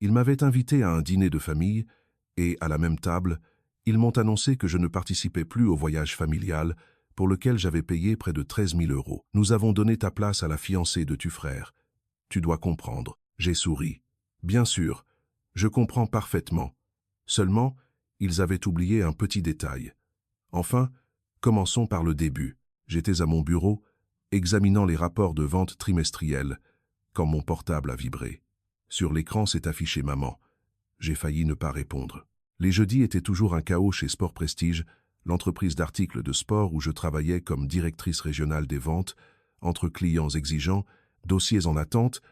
Ils m'avaient invité à un dîner de famille et, à la même table, ils m'ont annoncé que je ne participais plus au voyage familial pour lequel j'avais payé près de 13 000 €. Nous avons donné ta place à la fiancée de tu frère. Tu dois comprendre. J'ai souri. Bien sûr, je comprends parfaitement. Seulement, ils avaient oublié un petit détail. Enfin, commençons par le début. J'étais à mon bureau, examinant les rapports de vente trimestriels, quand mon portable a vibré. Sur l'écran s'est affiché maman. J'ai failli ne pas répondre. Les jeudis étaient toujours un chaos chez Sport Prestige, l'entreprise d'articles de sport où je travaillais comme directrice régionale des ventes, entre clients exigeants, dossiers en attente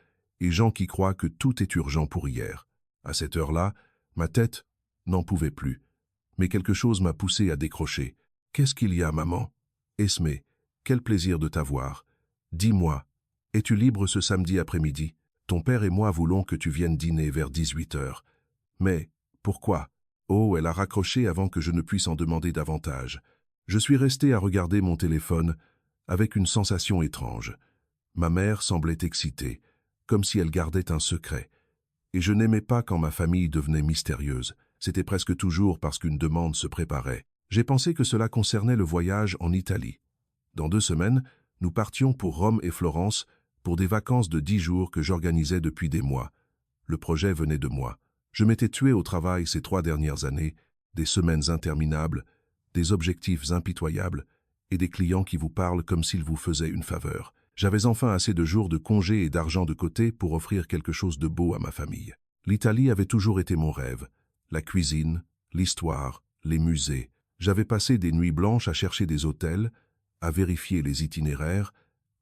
et gens qui croient que tout est urgent pour hier. À cette heure-là, ma tête n'en pouvait plus. Mais quelque chose m'a poussé à décrocher. « Qu'est-ce qu'il y a, maman ?»« Esmé, quel plaisir de t'avoir. Dis-moi, es-tu libre ce samedi après-midi? Ton père et moi voulons que tu viennes dîner vers 18 h. Mais, pourquoi? Oh, elle a raccroché avant que je ne puisse en demander davantage. Je suis resté à regarder mon téléphone avec une sensation étrange. Ma mère semblait excitée, comme si elle gardait un secret. Et je n'aimais pas quand ma famille devenait mystérieuse. C'était presque toujours parce qu'une demande se préparait. J'ai pensé que cela concernait le voyage en Italie. Dans 2 semaines, nous partions pour Rome et Florence pour des vacances de 10 jours que j'organisais depuis des mois. Le projet venait de moi. Je m'étais tué au travail ces 3 dernières années, des semaines interminables, des objectifs impitoyables et des clients qui vous parlent comme s'ils vous faisaient une faveur. J'avais enfin assez de jours de congé et d'argent de côté pour offrir quelque chose de beau à ma famille. L'Italie avait toujours été mon rêve. La cuisine, l'histoire, les musées. J'avais passé des nuits blanches à chercher des hôtels, à vérifier les itinéraires,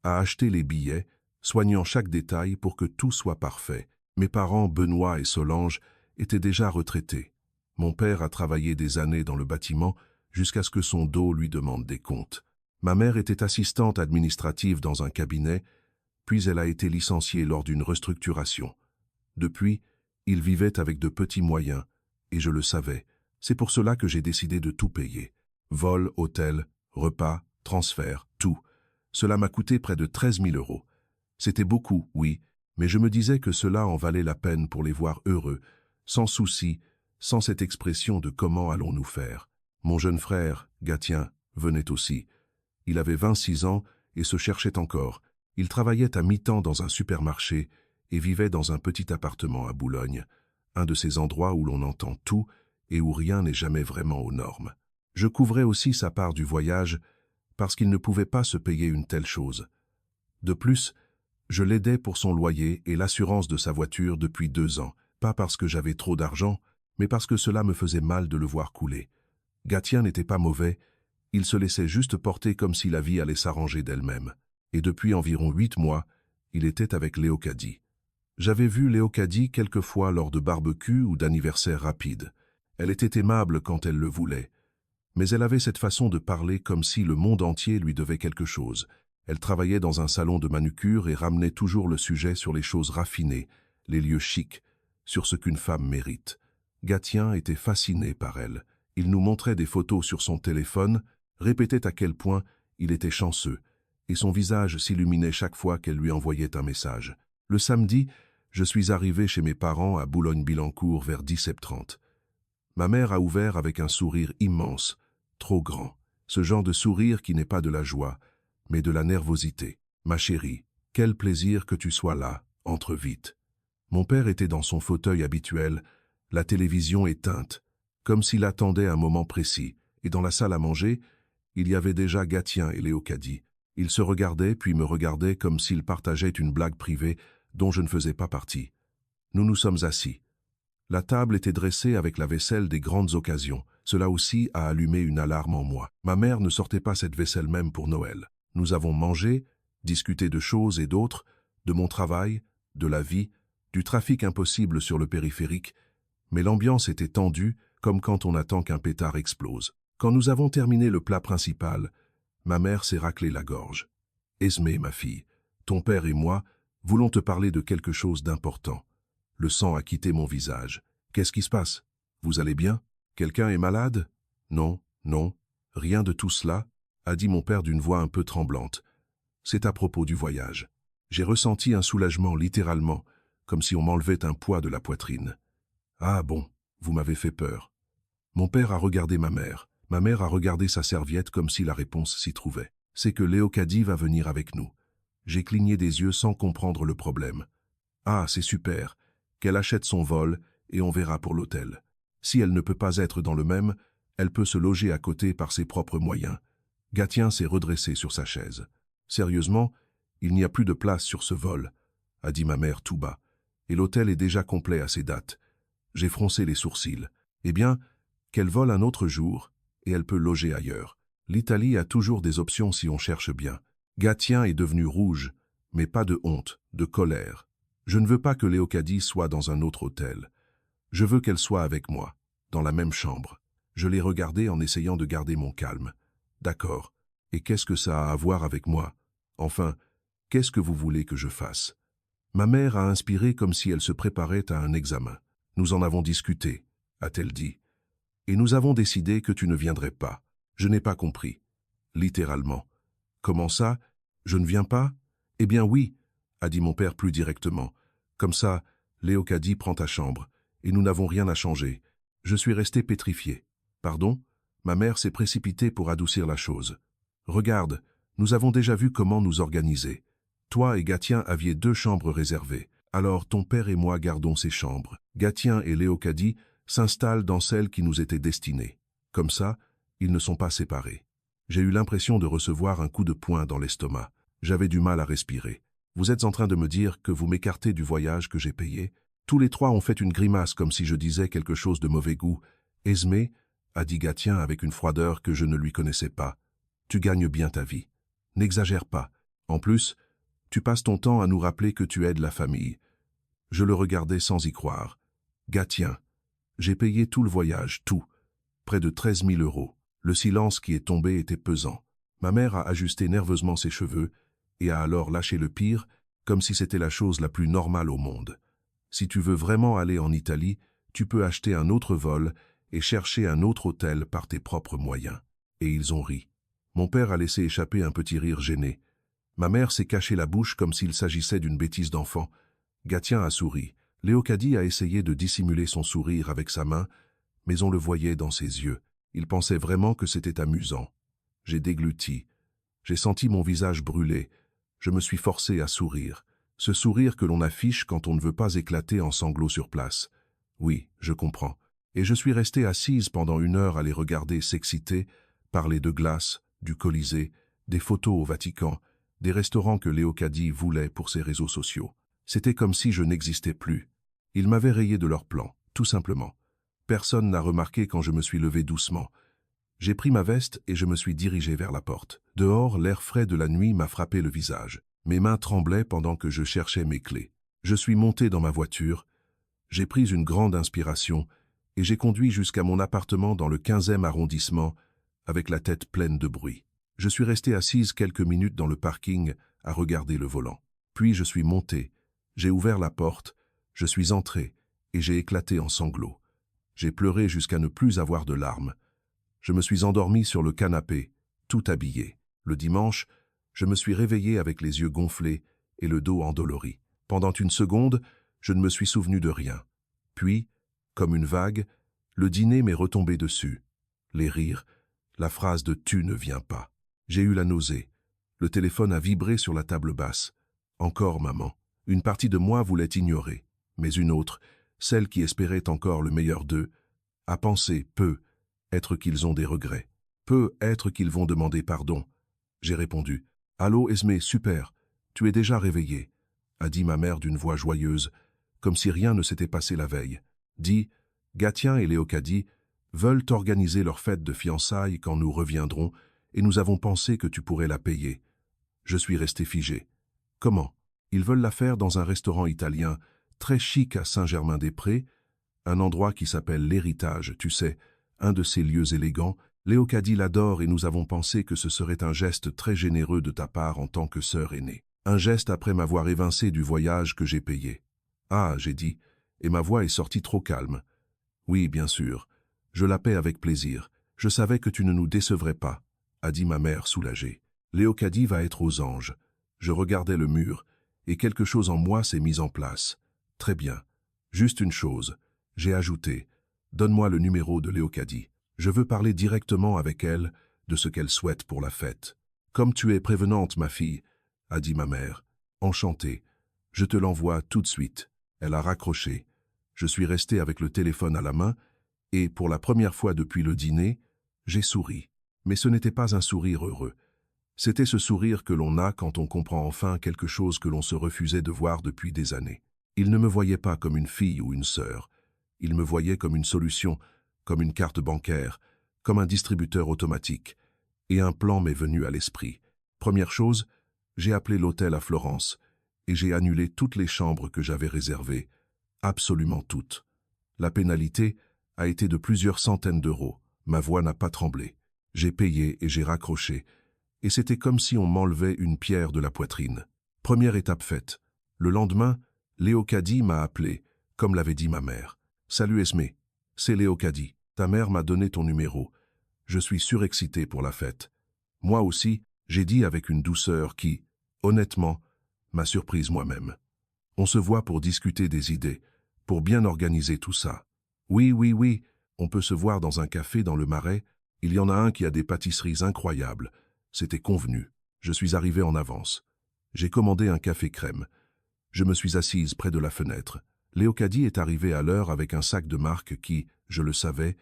à acheter les billets, soignant chaque détail pour que tout soit parfait. Mes parents, Benoît et Solange, étaient déjà retraités. Mon père a travaillé des années dans le bâtiment jusqu'à ce que son dos lui demande des comptes. Ma mère était assistante administrative dans un cabinet, puis elle a été licenciée lors d'une restructuration. Depuis, ils vivaient avec de petits moyens, et je le savais. C'est pour cela que j'ai décidé de tout payer. Vol, hôtel, repas, transfert, tout. Cela m'a coûté près de 13 000 €. C'était beaucoup, oui, mais je me disais que cela en valait la peine pour les voir heureux, sans souci, sans cette expression de comment allons-nous faire. Mon jeune frère, Gatien, venait aussi. Il avait 26 ans et se cherchait encore. Il travaillait à mi-temps dans un supermarché et vivait dans un petit appartement à Boulogne, un de ces endroits où l'on entend tout et où rien n'est jamais vraiment aux normes. Je couvrais aussi sa part du voyage parce qu'il ne pouvait pas se payer une telle chose. De plus, je l'aidais pour son loyer et l'assurance de sa voiture depuis 2 ans, pas parce que j'avais trop d'argent, mais parce que cela me faisait mal de le voir couler. Gatien n'était pas mauvais, il se laissait juste porter comme si la vie allait s'arranger d'elle-même. Et depuis environ 8 mois, il était avec Léocadie. J'avais vu Léocadie quelquefois lors de barbecues ou d'anniversaires rapides. Elle était aimable quand elle le voulait. Mais elle avait cette façon de parler comme si le monde entier lui devait quelque chose. Elle travaillait dans un salon de manucure et ramenait toujours le sujet sur les choses raffinées, les lieux chics, sur ce qu'une femme mérite. Gatien était fasciné par elle. Il nous montrait des photos sur son téléphone, répétait à quel point il était chanceux, et son visage s'illuminait chaque fois qu'elle lui envoyait un message. Le samedi, je suis arrivé chez mes parents à Boulogne-Billancourt vers 17h30. Ma mère a ouvert avec un sourire immense, trop grand. Ce genre de sourire qui n'est pas de la joie, mais de la nervosité. « Ma chérie, quel plaisir que tu sois là, entre vite. » Mon père était dans son fauteuil habituel, la télévision éteinte, comme s'il attendait un moment précis, et dans la salle à manger, il y avait déjà Gatien et Léocadie. Ils se regardaient puis me regardaient comme s'ils partageaient une blague privée dont je ne faisais pas partie. Nous nous sommes assis. La table était dressée avec la vaisselle des grandes occasions. Cela aussi a allumé une alarme en moi. Ma mère ne sortait pas cette vaisselle même pour Noël. Nous avons mangé, discuté de choses et d'autres, de mon travail, de la vie, du trafic impossible sur le périphérique, mais l'ambiance était tendue comme quand on attend qu'un pétard explose. Quand nous avons terminé le plat principal, ma mère s'est raclé la gorge. « Esmé, ma fille, ton père et moi voulons te parler de quelque chose d'important. » Le sang a quitté mon visage. « Qu'est-ce qui se passe? Vous allez bien? Quelqu'un est malade? »« Non, non, rien de tout cela, » a dit mon père d'une voix un peu tremblante. « C'est à propos du voyage. » J'ai ressenti un soulagement littéralement, comme si on m'enlevait un poids de la poitrine. Ah bon, vous m'avez fait peur. Mon père a regardé ma mère a regardé sa serviette comme si la réponse s'y trouvait. C'est que Léocadie va venir avec nous. J'ai cligné des yeux sans comprendre le problème. Ah, c'est super, qu'elle achète son vol et on verra pour l'hôtel. Si elle ne peut pas être dans le même, elle peut se loger à côté par ses propres moyens. Gatien s'est redressé sur sa chaise. Sérieusement, il n'y a plus de place sur ce vol, a dit ma mère tout bas, et l'hôtel est déjà complet à ces dates. J'ai froncé les sourcils. Eh bien, qu'elle vole un autre jour, et elle peut loger ailleurs. L'Italie a toujours des options si on cherche bien. Gatien est devenu rouge, mais pas de honte, de colère. Je ne veux pas que Léocadie soit dans un autre hôtel. Je veux qu'elle soit avec moi, dans la même chambre. Je l'ai regardée en essayant de garder mon calme. D'accord. Et qu'est-ce que ça a à voir avec moi? Enfin, qu'est-ce que vous voulez que je fasse? Ma mère a inspiré comme si elle se préparait à un examen. Nous en avons discuté, a-t-elle dit. Et nous avons décidé que tu ne viendrais pas. Je n'ai pas compris. Littéralement. Comment ça? Je ne viens pas? Eh bien oui, a dit mon père plus directement. Comme ça, Léocadie prend ta chambre, et nous n'avons rien à changer. Je suis resté pétrifié. Pardon? Ma mère s'est précipitée pour adoucir la chose. Regarde, nous avons déjà vu comment nous organiser. Toi et Gatien aviez 2 chambres réservées. Alors ton père et moi gardons ces chambres. Gatien et Léocadie s'installent dans celles qui nous étaient destinées. Comme ça, ils ne sont pas séparés. J'ai eu l'impression de recevoir un coup de poing dans l'estomac. J'avais du mal à respirer. Vous êtes en train de me dire que vous m'écartez du voyage que j'ai payé? Tous les 3 ont fait une grimace comme si je disais quelque chose de mauvais goût. Esmé, a dit Gatien avec une froideur que je ne lui connaissais pas. Tu gagnes bien ta vie. N'exagère pas. En plus, tu passes ton temps à nous rappeler que tu aides la famille. Je le regardais sans y croire. Gatien, j'ai payé tout le voyage, tout. Près de 13 000 €. Le silence qui est tombé était pesant. Ma mère a ajusté nerveusement ses cheveux et a alors lâché le pire, comme si c'était la chose la plus normale au monde. Si tu veux vraiment aller en Italie, tu peux acheter un autre vol et chercher un autre hôtel par tes propres moyens. Et ils ont ri. Mon père a laissé échapper un petit rire gêné. Ma mère s'est caché la bouche comme s'il s'agissait d'une bêtise d'enfant. Gatien a souri. Léocadie a essayé de dissimuler son sourire avec sa main, mais on le voyait dans ses yeux. Il pensait vraiment que c'était amusant. J'ai dégluti. J'ai senti mon visage brûler. Je me suis forcé à sourire. Ce sourire que l'on affiche quand on ne veut pas éclater en sanglots sur place. Oui, je comprends. Et je suis restée assise pendant 1 heure à les regarder s'exciter, parler de glace, du Colisée, des photos au Vatican, des restaurants que Léocadie voulait pour ses réseaux sociaux. C'était comme si je n'existais plus. Ils m'avaient rayé de leur plan, tout simplement. Personne n'a remarqué quand je me suis levé doucement. J'ai pris ma veste et je me suis dirigé vers la porte. Dehors, l'air frais de la nuit m'a frappé le visage. Mes mains tremblaient pendant que je cherchais mes clés. Je suis monté dans ma voiture. J'ai pris une grande inspiration et j'ai conduit jusqu'à mon appartement dans le 15e arrondissement avec la tête pleine de bruit. Je suis resté assise quelques minutes dans le parking à regarder le volant. Puis je suis monté. J'ai ouvert la porte. Je suis entré et j'ai éclaté en sanglots. J'ai pleuré jusqu'à ne plus avoir de larmes. Je me suis endormi sur le canapé, tout habillé. Le dimanche, je me suis réveillé avec les yeux gonflés et le dos endolori. Pendant une seconde, je ne me suis souvenu de rien. Puis, comme une vague, le dîner m'est retombé dessus. Les rires, la phrase de « tu ne viens pas ». J'ai eu la nausée. Le téléphone a vibré sur la table basse. Encore maman. Une partie de moi voulait ignorer, mais une autre, celle qui espérait encore le meilleur d'eux, a pensé être qu'ils ont des regrets. Être qu'ils vont demander pardon. J'ai répondu. « Allô Esmé, super, tu es déjà réveillée », a dit ma mère d'une voix joyeuse, comme si rien ne s'était passé la veille. Dit, Gatien et Léocadie veulent organiser leur fête de fiançailles quand nous reviendrons et nous avons pensé que tu pourrais la payer. Je suis resté figé. Comment? Ils veulent la faire dans un restaurant italien très chic à Saint-Germain-des-Prés, un endroit qui s'appelle l'Héritage, tu sais, un de ces lieux élégants. Léocadie l'adore et nous avons pensé que ce serait un geste très généreux de ta part en tant que sœur aînée. Un geste après m'avoir évincé du voyage que j'ai payé. Ah, j'ai dit, et ma voix est sortie trop calme. Oui, bien sûr, je la paie avec plaisir. Je savais que tu ne nous décevrais pas, a dit ma mère soulagée. Léocadie va être aux anges. Je regardais le mur, et quelque chose en moi s'est mis en place. Très bien. Juste une chose. J'ai ajouté. Donne-moi le numéro de Léocadie. Je veux parler directement avec elle de ce qu'elle souhaite pour la fête. Comme tu es prévenante, ma fille, a dit ma mère. Enchantée. Je te l'envoie tout de suite. Elle a raccroché. Je suis resté avec le téléphone à la main et, pour la première fois depuis le dîner, j'ai souri. Mais ce n'était pas un sourire heureux. C'était ce sourire que l'on a quand on comprend enfin quelque chose que l'on se refusait de voir depuis des années. Il ne me voyait pas comme une fille ou une sœur. Il me voyait comme une solution, comme une carte bancaire, comme un distributeur automatique. Et un plan m'est venu à l'esprit. Première chose, j'ai appelé l'hôtel à Florence et j'ai annulé toutes les chambres que j'avais réservées, absolument toutes. La pénalité a été de plusieurs centaines d'euros. Ma voix n'a pas tremblé. J'ai payé et j'ai raccroché, et c'était comme si on m'enlevait une pierre de la poitrine. Première étape faite. Le lendemain, Léocadie m'a appelé, comme l'avait dit ma mère. « Salut Esmé, c'est Léocadie. Ta mère m'a donné ton numéro. Je suis surexcité pour la fête. » Moi aussi, j'ai dit avec une douceur qui, honnêtement, m'a surprise moi-même. On se voit pour discuter des idées, pour bien organiser tout ça. Oui, on peut se voir dans un café dans le Marais. Il y en a un qui a des pâtisseries incroyables. C'était convenu. Je suis arrivé en avance. J'ai commandé un café crème. Je me suis assise près de la fenêtre. Léocadie est arrivée à l'heure avec un sac de marque qui, je le savais,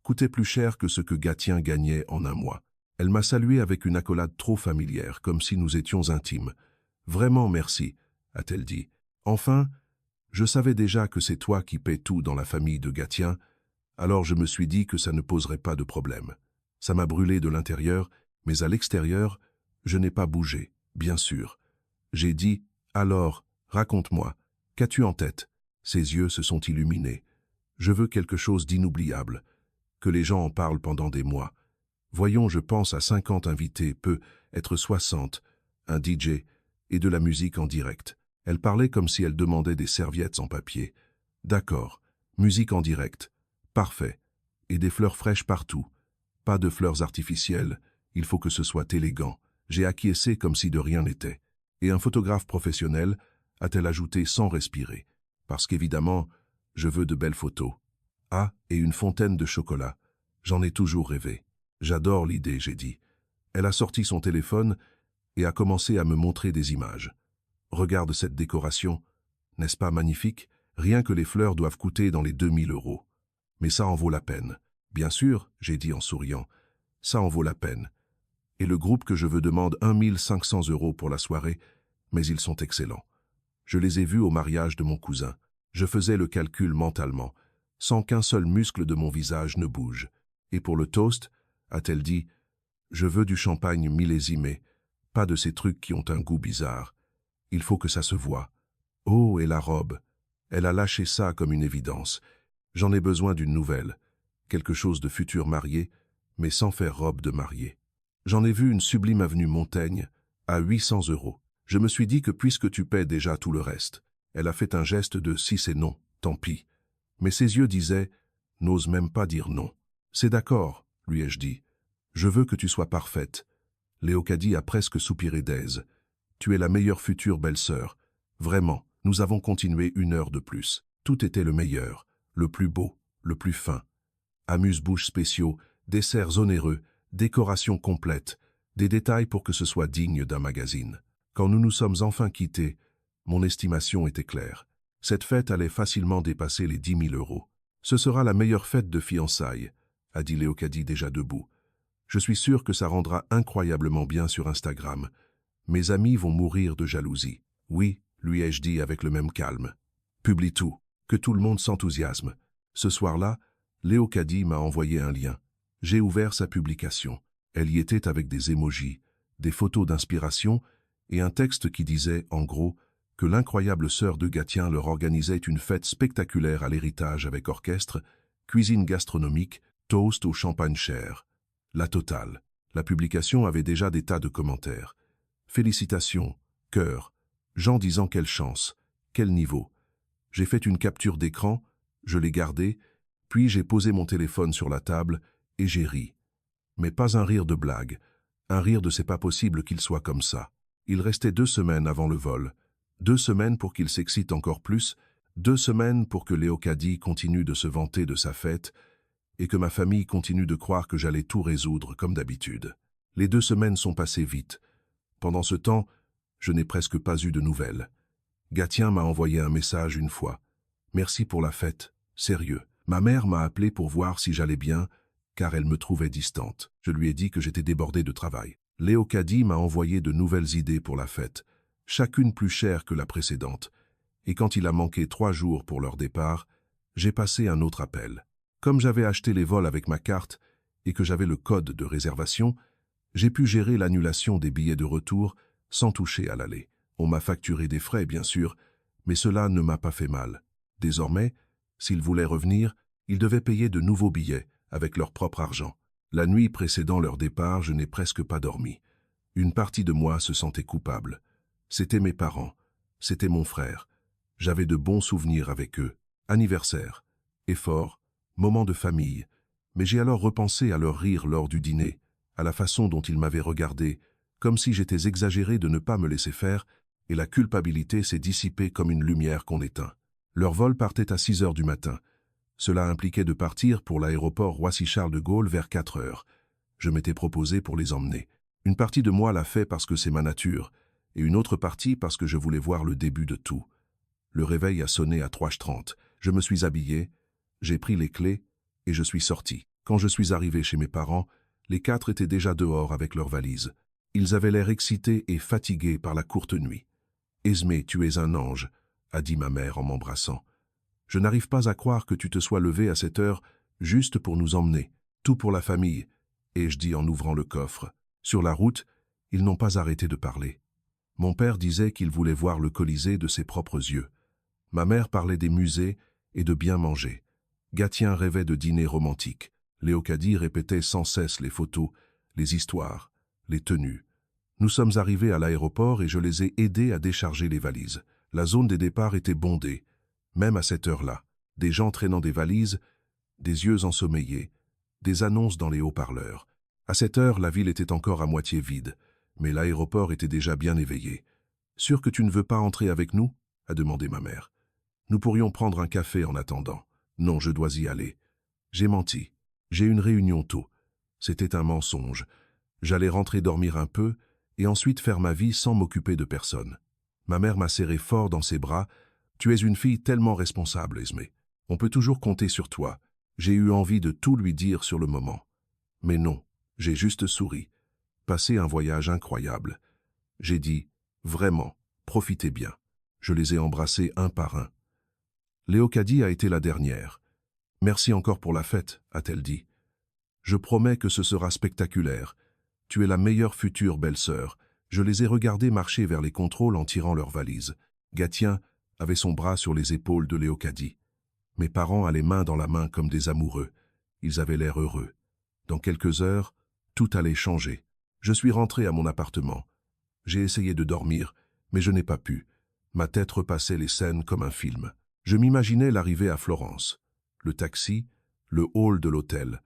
coûtait plus cher que ce que Gatien gagnait en un mois. Elle m'a salué avec une accolade trop familière, comme si nous étions intimes. « Vraiment merci », a-t-elle dit. « Enfin, je savais déjà que c'est toi qui paies tout dans la famille de Gatien, alors je me suis dit que ça ne poserait pas de problème. Ça m'a brûlé de l'intérieur, mais à l'extérieur, je n'ai pas bougé, bien sûr. J'ai dit « Alors, raconte-moi, qu'as-tu en tête ?» Ses yeux se sont illuminés. « Je veux quelque chose d'inoubliable, que les gens en parlent pendant des mois. Voyons, je pense à 50 invités, peut être 60, un DJ et de la musique en direct. » Elle parlait comme si elle demandait des serviettes en papier. « D'accord, musique en direct. Parfait. Et des fleurs fraîches partout. Pas de fleurs artificielles, il faut que ce soit élégant. » J'ai acquiescé comme si de rien n'était. « Et un photographe professionnel ?» a-t-elle ajouté sans respirer. « Parce qu'évidemment, je veux de belles photos. Ah, et une fontaine de chocolat. J'en ai toujours rêvé. » « J'adore l'idée, j'ai dit. » Elle a sorti son téléphone et a commencé à me montrer des images. « Regarde cette décoration. N'est-ce pas magnifique? Rien que les fleurs doivent coûter dans les 2000 euros. Mais ça en vaut la peine. » « Bien sûr, j'ai dit en souriant. Ça en vaut la peine. Et le groupe que je veux demande 1500 euros pour la soirée, mais ils sont excellents. Je les ai vus au mariage de mon cousin. Je faisais le calcul mentalement, sans qu'un seul muscle de mon visage ne bouge. Et pour le toast, a-t-elle dit, je veux du champagne millésimé, pas de ces trucs qui ont un goût bizarre. Il faut que ça se voie. Oh, et la robe. Elle a lâché ça comme une évidence. J'en ai besoin d'une nouvelle, quelque chose de futur marié, mais sans faire robe de mariée. J'en ai vu une sublime avenue Montaigne, à 800 euros. Je me suis dit que puisque tu paies déjà tout le reste, elle a fait un geste de si c'est non, tant pis. Mais ses yeux disaient, n'ose même pas dire non. C'est d'accord, lui ai-je dit. Je veux que tu sois parfaite. Léocadie a presque soupiré d'aise. Tu es la meilleure future belle-sœur. Vraiment, nous avons continué 1 heure de plus. Tout était le meilleur, le plus beau, le plus fin. Amuse-bouches spéciaux, desserts onéreux, décoration complète, des détails pour que ce soit digne d'un magazine. Quand nous nous sommes enfin quittés, mon estimation était claire. Cette fête allait facilement dépasser les 10 000 euros. Ce sera la meilleure fête de fiançailles, a dit Léocadie déjà debout. Je suis sûr que ça rendra incroyablement bien sur Instagram. Mes amis vont mourir de jalousie. Oui, lui ai-je dit avec le même calme. Publie tout, que tout le monde s'enthousiasme. Ce soir-là, Léocadie m'a envoyé un lien. J'ai ouvert sa publication. Elle y était avec des émojis, des photos d'inspiration et un texte qui disait, en gros, que l'incroyable sœur de Gatien leur organisait une fête spectaculaire à l'héritage avec orchestre, cuisine gastronomique, toast au champagne cher. La totale. La publication avait déjà des tas de commentaires. Félicitations, cœur, gens disant quelle chance, quel niveau. J'ai fait une capture d'écran, je l'ai gardée, puis j'ai posé mon téléphone sur la table et j'ai ri. Mais pas un rire de blague, un rire de c'est pas possible qu'il soit comme ça. Il restait 2 semaines avant le vol, 2 semaines pour qu'il s'excite encore plus, 2 semaines pour que Léocadie continue de se vanter de sa fête et que ma famille continue de croire que j'allais tout résoudre comme d'habitude. Les 2 semaines sont passées vite. Pendant ce temps, je n'ai presque pas eu de nouvelles. Gatien m'a envoyé un message une fois. « Merci pour la fête, sérieux. » Ma mère m'a appelé pour voir si j'allais bien, car elle me trouvait distante. Je lui ai dit que j'étais débordé de travail. Léocadie m'a envoyé de nouvelles idées pour la fête, chacune plus chère que la précédente, et quand il a manqué 3 jours pour leur départ, j'ai passé un autre appel. Comme j'avais acheté les vols avec ma carte et que j'avais le code de réservation, j'ai pu gérer l'annulation des billets de retour sans toucher à l'aller. On m'a facturé des frais, bien sûr, mais cela ne m'a pas fait mal. Désormais, s'ils voulaient revenir, ils devaient payer de nouveaux billets avec leur propre argent. La nuit précédant leur départ, je n'ai presque pas dormi. Une partie de moi se sentait coupable. C'étaient mes parents, c'était mon frère. J'avais de bons souvenirs avec eux. Anniversaire, effort, moment de famille. Mais j'ai alors repensé à leur rire lors du dîner, à la façon dont ils m'avaient regardé, comme si j'étais exagéré de ne pas me laisser faire, et la culpabilité s'est dissipée comme une lumière qu'on éteint. Leur vol partait à 6 heures du matin. Cela impliquait de partir pour l'aéroport Roissy-Charles de Gaulle vers 4 heures. Je m'étais proposé pour les emmener. Une partie de moi l'a fait parce que c'est ma nature, et une autre partie parce que je voulais voir le début de tout. Le réveil a sonné à 3h30. Je me suis habillé, j'ai pris les clés, et je suis sorti. Quand je suis arrivé chez mes parents, les 4 étaient déjà dehors avec leurs valises. Ils avaient l'air excités et fatigués par la courte nuit. « Esmé, tu es un ange », a dit ma mère en m'embrassant. « Je n'arrive pas à croire que tu te sois levé à cette heure juste pour nous emmener, tout pour la famille, » ai-je dit en ouvrant le coffre. Sur la route, ils n'ont pas arrêté de parler. Mon père disait qu'il voulait voir le Colisée de ses propres yeux. Ma mère parlait des musées et de bien manger. Gatien rêvait de dîners romantiques. Léocadie répétait sans cesse les photos, les histoires, les tenues. Nous sommes arrivés à l'aéroport et je les ai aidés à décharger les valises. La zone des départs était bondée, même à cette heure-là. Des gens traînant des valises, des yeux ensommeillés, des annonces dans les haut-parleurs. À cette heure, la ville était encore à moitié vide, mais l'aéroport était déjà bien éveillé. « Sûr que tu ne veux pas entrer avec nous ?» a demandé ma mère. « Nous pourrions prendre un café en attendant. » « Non, je dois y aller. » J'ai menti. J'ai une réunion tôt. C'était un mensonge. J'allais rentrer dormir un peu et ensuite faire ma vie sans m'occuper de personne. Ma mère m'a serré fort dans ses bras. « Tu es une fille tellement responsable, Esmé. On peut toujours compter sur toi. » J'ai eu envie de tout lui dire sur le moment. Mais non, j'ai juste souri. Passé un voyage incroyable. J'ai dit « Vraiment, profitez bien. » Je les ai embrassés un par un. Léocadie a été la dernière. « Merci encore pour la fête », a-t-elle dit. « Je promets que ce sera spectaculaire. Tu es la meilleure future belle-sœur. » Je les ai regardés marcher vers les contrôles en tirant leurs valises. Gatien avait son bras sur les épaules de Léocadie. Mes parents allaient main dans la main comme des amoureux. Ils avaient l'air heureux. Dans quelques heures, tout allait changer. Je suis rentré à mon appartement. J'ai essayé de dormir, mais je n'ai pas pu. Ma tête repassait les scènes comme un film. Je m'imaginais l'arrivée à Florence. Le taxi, le hall de l'hôtel,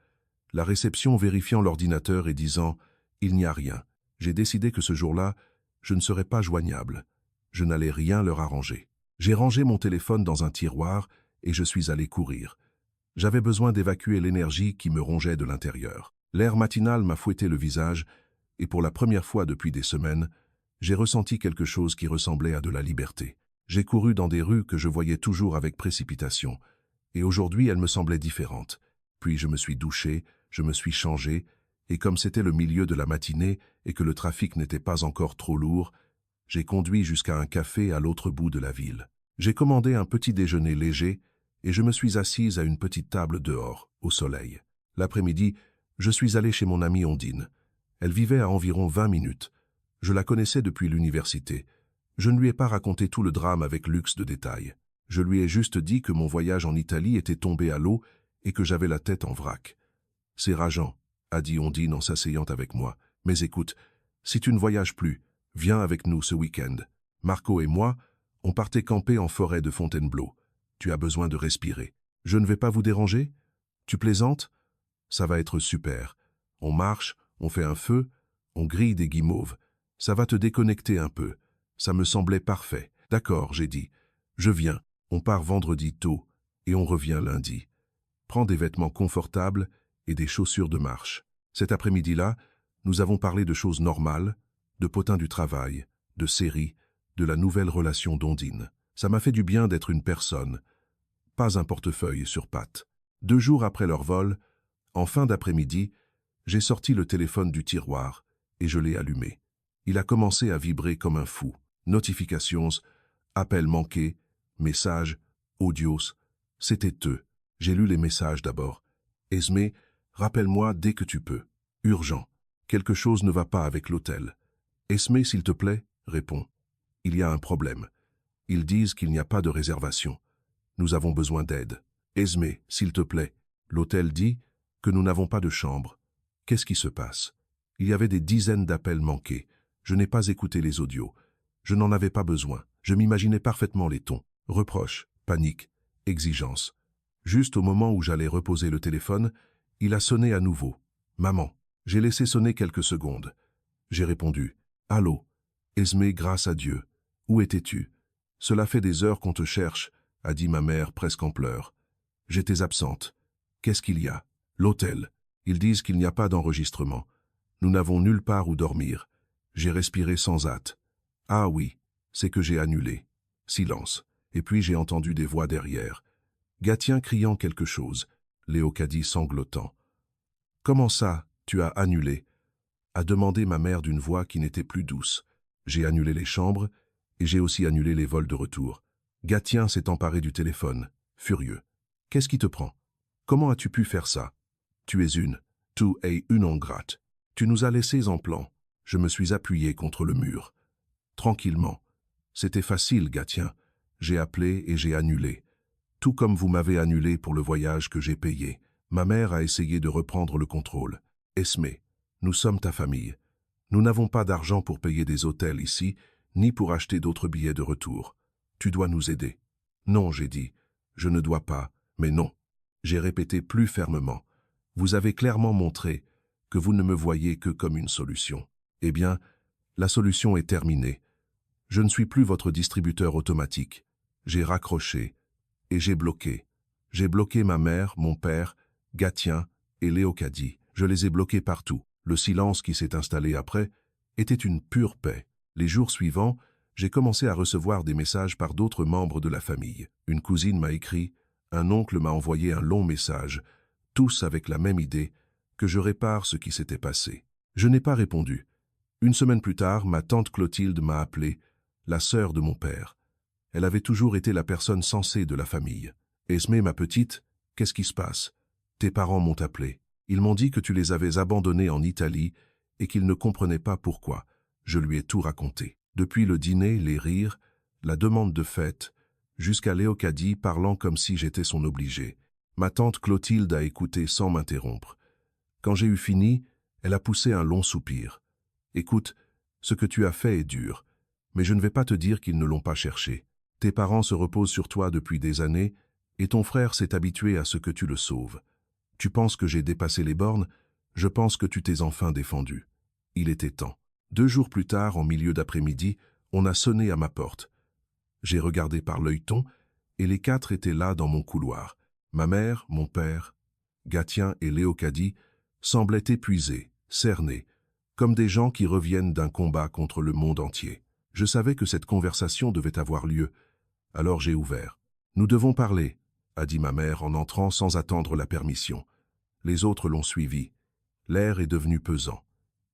la réception vérifiant l'ordinateur et disant « Il n'y a rien ». J'ai décidé que ce jour-là, je ne serais pas joignable. Je n'allais rien leur arranger. J'ai rangé mon téléphone dans un tiroir et je suis allé courir. J'avais besoin d'évacuer l'énergie qui me rongeait de l'intérieur. L'air matinal m'a fouetté le visage et pour la première fois depuis des semaines, j'ai ressenti quelque chose qui ressemblait à de la liberté. J'ai couru dans des rues que je voyais toujours avec précipitation, et aujourd'hui elles me semblaient différentes. Puis je me suis douché, je me suis changé, et comme c'était le milieu de la matinée et que le trafic n'était pas encore trop lourd, j'ai conduit jusqu'à un café à l'autre bout de la ville. J'ai commandé un petit déjeuner léger, et je me suis assise à une petite table dehors, au soleil. L'après-midi, je suis allé chez mon amie Ondine. Elle vivait à environ 20 minutes. Je la connaissais depuis l'université. Je ne lui ai pas raconté tout le drame avec luxe de détails. Je lui ai juste dit que mon voyage en Italie était tombé à l'eau et que j'avais la tête en vrac. « C'est rageant », a dit Ondine en s'asseyant avec moi. « Mais écoute, si tu ne voyages plus, viens avec nous ce week-end. Marco et moi, on partait camper en forêt de Fontainebleau. Tu as besoin de respirer. Je ne vais pas vous déranger? Tu plaisantes? Ça va être super. On marche, on fait un feu, on grille des guimauves. Ça va te déconnecter un peu. Ça me semblait parfait. D'accord, j'ai dit. Je viens. On part vendredi tôt et on revient lundi. Prends des vêtements confortables et des chaussures de marche. Cet après-midi-là, nous avons parlé de choses normales, de potins du travail, de séries, de la nouvelle relation d'Ondine. Ça m'a fait du bien d'être une personne, pas un portefeuille sur pattes. 2 jours après leur vol, en fin d'après-midi, j'ai sorti le téléphone du tiroir et je l'ai allumé. Il a commencé à vibrer comme un fou. Notifications, appels manqués, messages, audios. C'était eux. J'ai lu les messages d'abord. Esme, rappelle-moi dès que tu peux. Urgent. Quelque chose ne va pas avec l'hôtel. Esme, s'il te plaît, réponds. Il y a un problème. Ils disent qu'il n'y a pas de réservation. Nous avons besoin d'aide. Esme, s'il te plaît. L'hôtel dit que nous n'avons pas de chambre. Qu'est-ce qui se passe? Il y avait des dizaines d'appels manqués. Je n'ai pas écouté les audios. Je n'en avais pas besoin. Je m'imaginais parfaitement les tons. Reproches, panique, exigence. Juste au moment où j'allais reposer le téléphone, il a sonné à nouveau. Maman. J'ai laissé sonner quelques secondes. J'ai répondu. Allô. Esme, grâce à Dieu. Où étais-tu? Cela fait des heures qu'on te cherche, a dit ma mère presque en pleurs. J'étais absente. Qu'est-ce qu'il y a? L'hôtel. Ils disent qu'il n'y a pas d'enregistrement. Nous n'avons nulle part où dormir. J'ai respiré sans hâte. Ah oui, c'est que j'ai annulé. Silence. Et puis j'ai entendu des voix derrière. Gatien criant quelque chose. Léocadie sanglotant. Comment ça, tu as annulé? A demandé ma mère d'une voix qui n'était plus douce. J'ai annulé les chambres et j'ai aussi annulé les vols de retour. Gatien s'est emparé du téléphone, furieux. Qu'est-ce qui te prend? Comment as-tu pu faire ça? Tu es une ingrate. Tu nous as laissés en plan. Je me suis appuyé contre le mur. Tranquillement. C'était facile, Gatien. J'ai appelé et j'ai annulé. Tout comme vous m'avez annulé pour le voyage que j'ai payé. Ma mère a essayé de reprendre le contrôle. Esme, nous sommes ta famille. Nous n'avons pas d'argent pour payer des hôtels ici, ni pour acheter d'autres billets de retour. Tu dois nous aider. Non, j'ai dit. Je ne dois pas, mais non. J'ai répété plus fermement. Vous avez clairement montré que vous ne me voyez que comme une solution. Eh bien, la solution est terminée. Je ne suis plus votre distributeur automatique. J'ai raccroché et j'ai bloqué. J'ai bloqué ma mère, mon père, Gatien et Léocadie. Je les ai bloqués partout. Le silence qui s'est installé après était une pure paix. Les jours suivants, j'ai commencé à recevoir des messages par d'autres membres de la famille. Une cousine m'a écrit, un oncle m'a envoyé un long message, tous avec la même idée, que je répare ce qui s'était passé. Je n'ai pas répondu. Une semaine plus tard, ma tante Clotilde m'a appelé, la sœur de mon père. Elle avait toujours été la personne sensée de la famille. Esme, ma petite, qu'est-ce qui se passe? Tes parents m'ont appelé. Ils m'ont dit que tu les avais abandonnés en Italie et qu'ils ne comprenaient pas pourquoi. Je lui ai tout raconté. Depuis le dîner, les rires, la demande de fête, jusqu'à Léocadie parlant comme si j'étais son obligé. Ma tante Clotilde a écouté sans m'interrompre. Quand j'ai eu fini, elle a poussé un long soupir. Écoute, ce que tu as fait est dur, mais je ne vais pas te dire qu'ils ne l'ont pas cherché. Tes parents se reposent sur toi depuis des années et ton frère s'est habitué à ce que tu le sauves. Tu penses que j'ai dépassé les bornes? Je pense que tu t'es enfin défendu. Il était temps. 2 jours plus tard, en milieu d'après-midi, on a sonné à ma porte. J'ai regardé par l'œilleton et les 4 étaient là dans mon couloir. Ma mère, mon père, Gatien et Léocadie semblaient épuisés, cernés, comme des gens qui reviennent d'un combat contre le monde entier. Je savais que cette conversation devait avoir lieu, alors j'ai ouvert. « Nous devons parler », a dit ma mère en entrant sans attendre la permission. Les autres l'ont suivi. L'air est devenu pesant.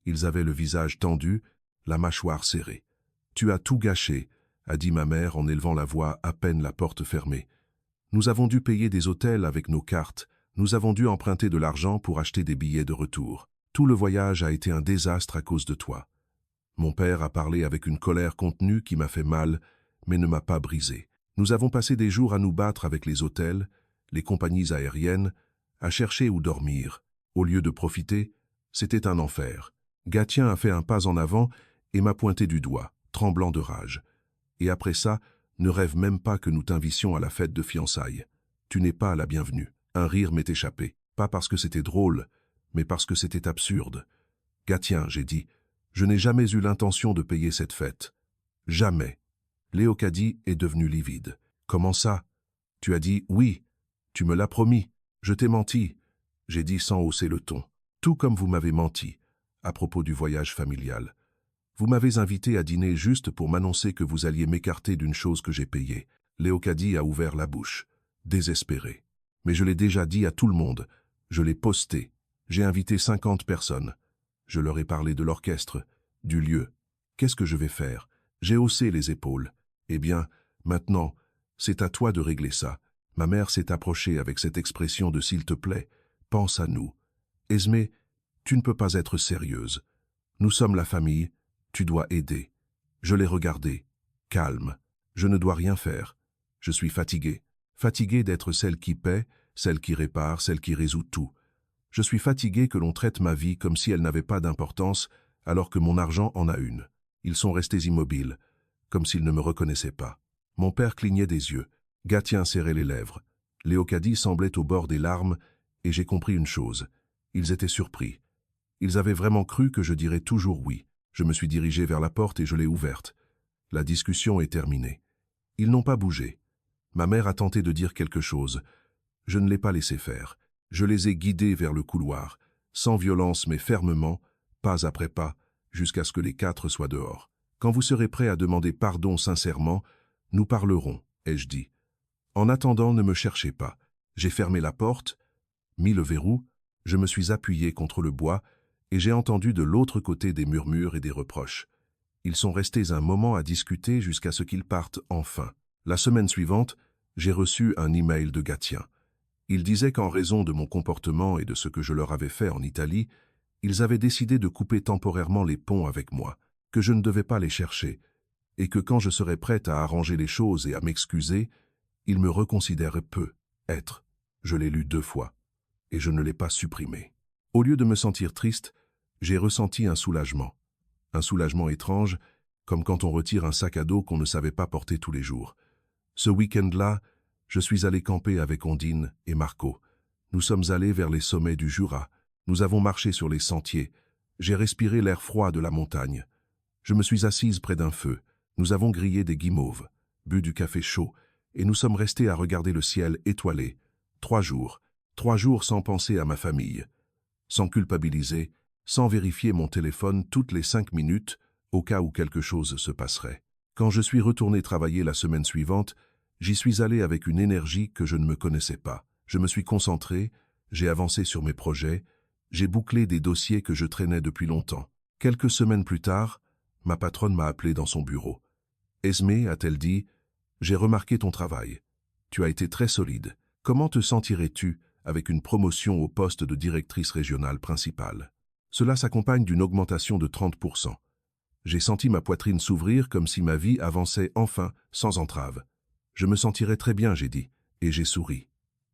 Ils avaient le visage tendu, la mâchoire serrée. « Tu as tout gâché », a dit ma mère en élevant la voix à peine la porte fermée. « Nous avons dû payer des hôtels avec nos cartes. Nous avons dû emprunter de l'argent pour acheter des billets de retour. Tout le voyage a été un désastre à cause de toi. » Mon père a parlé avec une colère contenue qui m'a fait mal, mais ne m'a pas brisé. Nous avons passé des jours à nous battre avec les hôtels, les compagnies aériennes, à chercher où dormir. Au lieu de profiter, c'était un enfer. Gatien a fait un pas en avant et m'a pointé du doigt, tremblant de rage. Et après ça, ne rêve même pas que nous t'invitions à la fête de fiançailles. Tu n'es pas la bienvenue. Un rire m'est échappé, pas parce que c'était drôle, mais parce que c'était absurde. Gatien, j'ai dit, je n'ai jamais eu l'intention de payer cette fête. Jamais. Léocadie est devenue livide. Comment ça? Tu as dit oui. Tu me l'as promis. Je t'ai menti. J'ai dit sans hausser le ton. Tout comme vous m'avez menti, à propos du voyage familial. Vous m'avez invité à dîner juste pour m'annoncer que vous alliez m'écarter d'une chose que j'ai payée. Léocadie a ouvert la bouche, désespéré. Mais je l'ai déjà dit à tout le monde. Je l'ai posté. J'ai invité 50 personnes. Je leur ai parlé de l'orchestre, du lieu. Qu'est-ce que je vais faire? J'ai haussé les épaules. Eh bien, maintenant, c'est à toi de régler ça. Ma mère s'est approchée avec cette expression de « s'il te plaît, pense à nous ». Esmé, tu ne peux pas être sérieuse. Nous sommes la famille, tu dois aider. Je l'ai regardé, calme. Je ne dois rien faire. Je suis fatigué. Fatigué d'être celle qui paie, celle qui répare, celle qui résout tout. Je suis fatigué que l'on traite ma vie comme si elle n'avait pas d'importance, alors que mon argent en a une. Ils sont restés immobiles, comme s'ils ne me reconnaissaient pas. Mon père clignait des yeux. Gatien serrait les lèvres. Léocadie semblait au bord des larmes, et j'ai compris une chose. Ils étaient surpris. Ils avaient vraiment cru que je dirais toujours oui. Je me suis dirigé vers la porte et je l'ai ouverte. La discussion est terminée. Ils n'ont pas bougé. Ma mère a tenté de dire quelque chose. Je ne l'ai pas laissé faire. Je les ai guidés vers le couloir, sans violence mais fermement, pas après pas, jusqu'à ce que les 4 soient dehors. Quand vous serez prêts à demander pardon sincèrement, nous parlerons, ai-je dit. En attendant, ne me cherchez pas. J'ai fermé la porte, mis le verrou, je me suis appuyé contre le bois et j'ai entendu de l'autre côté des murmures et des reproches. Ils sont restés un moment à discuter jusqu'à ce qu'ils partent enfin. La semaine suivante, j'ai reçu un email de Gatien. Il disait qu'en raison de mon comportement et de ce que je leur avais fait en Italie, ils avaient décidé de couper temporairement les ponts avec moi, que je ne devais pas les chercher, et que quand je serais prête à arranger les choses et à m'excuser, ils me reconsidéraient peu, être. Je l'ai lu 2 fois, et je ne l'ai pas supprimé. Au lieu de me sentir triste, j'ai ressenti un soulagement étrange, comme quand on retire un sac à dos qu'on ne savait pas porter tous les jours. Ce week-end-là, je suis allé camper avec Ondine et Marco. Nous sommes allés vers les sommets du Jura. Nous avons marché sur les sentiers. J'ai respiré l'air froid de la montagne. Je me suis assise près d'un feu. Nous avons grillé des guimauves, bu du café chaud, et nous sommes restés à regarder le ciel étoilé. 3 jours. 3 jours sans penser à ma famille. Sans culpabiliser, sans vérifier mon téléphone toutes les 5 minutes, au cas où quelque chose se passerait. Quand je suis retourné travailler la semaine suivante, j'y suis allé avec une énergie que je ne me connaissais pas. Je me suis concentré, j'ai avancé sur mes projets, j'ai bouclé des dossiers que je traînais depuis longtemps. Quelques semaines plus tard, ma patronne m'a appelé dans son bureau. « Esmé, a-t-elle dit, j'ai remarqué ton travail. Tu as été très solide. Comment te sentirais-tu avec une promotion au poste de directrice régionale principale? Cela s'accompagne d'une augmentation de 30%. J'ai senti ma poitrine s'ouvrir comme si ma vie avançait enfin, sans entrave. Je me sentirais très bien, j'ai dit, et j'ai souri.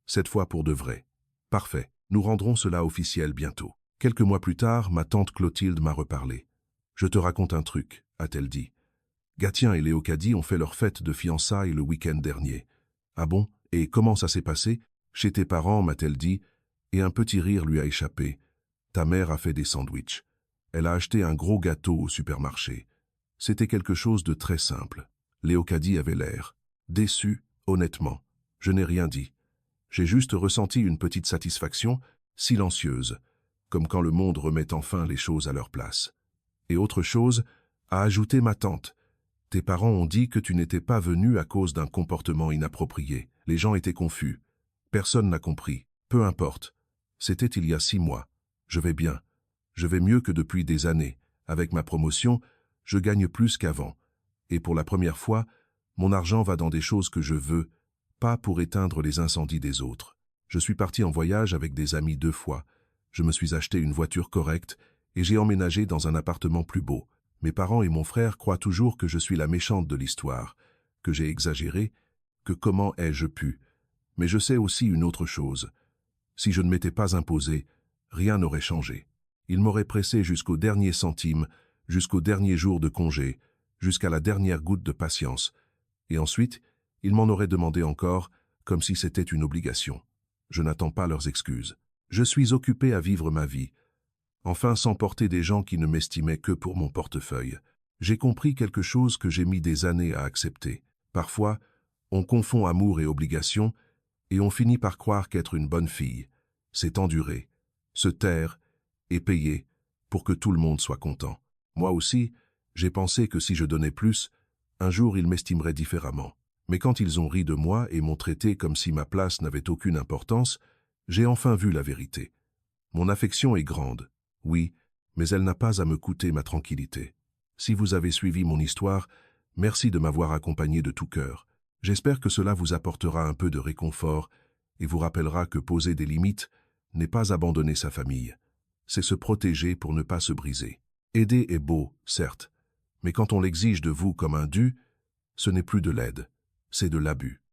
Cette fois pour de vrai. Parfait, nous rendrons cela officiel bientôt. Quelques mois plus tard, ma tante Clotilde m'a reparlé. Je te raconte un truc, a-t-elle dit. Gatien et Léocadie ont fait leur fête de fiançailles le week-end dernier. Ah bon? Et comment ça s'est passé? Chez tes parents, m'a-t-elle dit, et un petit rire lui a échappé. Ta mère a fait des sandwichs. Elle a acheté un gros gâteau au supermarché. C'était quelque chose de très simple. Léocadie avait l'air déçu, honnêtement. Je n'ai rien dit. J'ai juste ressenti une petite satisfaction, silencieuse, comme quand le monde remet enfin les choses à leur place. Et autre chose, a ajouté ma tante. Tes parents ont dit que tu n'étais pas venu à cause d'un comportement inapproprié. Les gens étaient confus. Personne n'a compris. Peu importe. C'était il y a 6 mois. Je vais bien. Je vais mieux que depuis des années. Avec ma promotion, je gagne plus qu'avant. Et pour la première fois, mon argent va dans des choses que je veux, pas pour éteindre les incendies des autres. Je suis parti en voyage avec des amis 2 fois. Je me suis acheté une voiture correcte et j'ai emménagé dans un appartement plus beau. Mes parents et mon frère croient toujours que je suis la méchante de l'histoire, que j'ai exagéré, que comment ai-je pu. Mais je sais aussi une autre chose. Si je ne m'étais pas imposé, rien n'aurait changé. Ils m'auraient pressé jusqu'au dernier centime, jusqu'au dernier jour de congé, jusqu'à la dernière goutte de patience. Et ensuite, ils m'en auraient demandé encore, comme si c'était une obligation. Je n'attends pas leurs excuses. Je suis occupé à vivre ma vie. Enfin, sans porter des gens qui ne m'estimaient que pour mon portefeuille. J'ai compris quelque chose que j'ai mis des années à accepter. Parfois, On confond amour et obligation, et on finit par croire qu'être une bonne fille, c'est endurer, se taire et payer pour que tout le monde soit content. Moi aussi, j'ai pensé que si je donnais plus, un jour ils m'estimeraient différemment. Mais quand ils ont ri de moi et m'ont traité comme si ma place n'avait aucune importance, j'ai enfin vu la vérité. Mon affection est grande, oui, mais elle n'a pas à me coûter ma tranquillité. Si vous avez suivi mon histoire, merci de m'avoir accompagné de tout cœur. J'espère que cela vous apportera un peu de réconfort et vous rappellera que poser des limites n'est pas abandonner sa famille. C'est se protéger pour ne pas se briser. Aider est beau, certes, mais quand on l'exige de vous comme un dû, ce n'est plus de l'aide, c'est de l'abus.